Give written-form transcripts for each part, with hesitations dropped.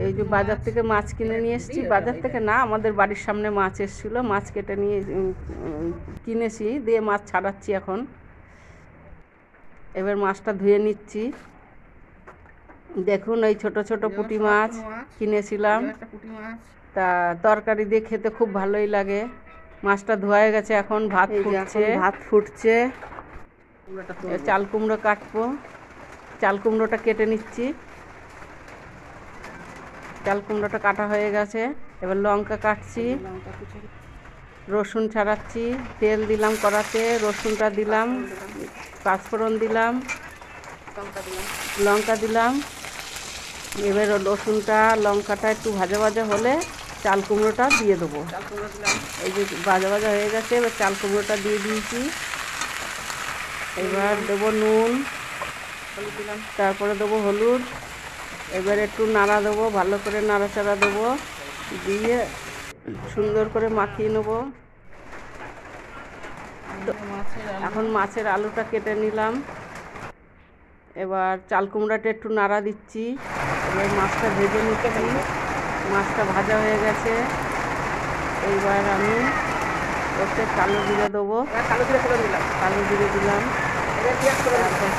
এই যে বাজার থেকে মাছ কিনে নিয়ে এসেছি, বাজার থেকে না, আমাদের বাড়ির সামনে মাছ এসেছিলো, মাছ কেটে নিয়ে কিনেছি, দিয়ে মাছ ছাড়াচ্ছি এখন। এবার মাছটা ধুয়ে নিচ্ছি। দেখুন এই ছোট ছোট পুঁটি মাছ কিনেছিলাম, তা তরকারি দিয়ে খেতে খুব ভালোই লাগে। মাছটা ধোয়া হয়ে গেছে, এখন ভাত ফুটছে। চাল কুমড়ো কাটবো, চাল কুমড়োটা কেটে নিচ্ছি। চাল কুমড়োটা কাটা হয়ে গেছে, এবার লঙ্কা কাটছি, রসুন ছাড়াচ্ছি, তেল দিলাম কড়াতে, রসুনটা দিলাম, পাঁচফোড়ন দিলাম, লঙ্কা দিলাম। এবার রসুনটা লঙ্কাটা একটু ভাজা ভাজা হলে চাল কুমড়োটা দিয়ে দেবো। এই যে ভাজা ভাজা হয়ে গেছে, এবার চাল কুমড়োটা দিয়ে দিয়েছি। এবার দেবো নুন, তারপরে দেবো হলুদ। এবার একটু নাড়া দেবো, ভালো করে নাড়াচাড়া দেবো, দিয়ে সুন্দর করে মাখিয়ে নেবো। এখন মাছের আলুটা কেটে নিলাম। এবার চাল কুমড়াটা একটু নাড়া দিচ্ছি। এবার মাছটা ভেজে নিচ্ছি, মাছটা ভাজা হয়ে গেছে। এইবার আমি ওতে কালো জিরে দেবো, কালো জিরে দিলাম,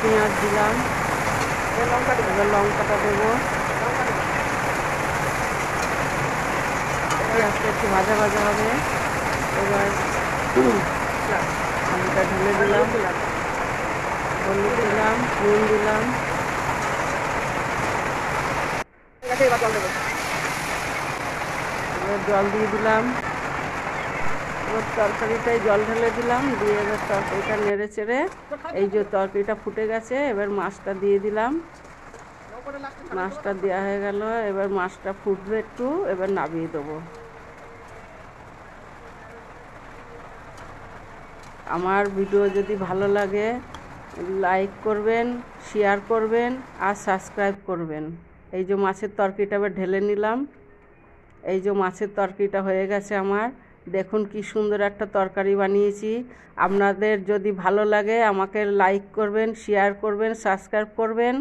পেঁয়াজ দিলাম, এবার লঙ্কাটা দেবো। পেঁয়াজটা একটু ভাজা ভাজা হবে। এবার আলুটা ঢেলে দিলাম, হলুদ দিলাম, নুন দিলাম, এবার জল দিয়ে দিলাম। এবার তরকারিটায় জল ঢেলে দিলাম, দিয়ে এবার তরকারিটা নেড়ে চেড়ে, এই যে তরকারিটা ফুটে গেছে, এবার মাছটা দিয়ে দিলাম। মাছটা দেওয়া হয়ে গেল, এবার মাছটা ফুটবে একটু, এবার নামিয়ে দেবো। আমার ভিডিও যদি ভালো লাগে লাইক করবেন, শেয়ার করবেন আর সাবস্ক্রাইব করবেন। এই যে মাছের তরকারিটা এবার ঢেলে নিলাম। এই যে মাছের তরকারিটা হয়ে গেছে আমার। দেখুন কি সুন্দর একটা তরকারি বানিয়েছি। আপনাদের যদি ভালো লাগে আমাকে লাইক করবেন, শেয়ার করবেন, সাবস্ক্রাইব করবেন।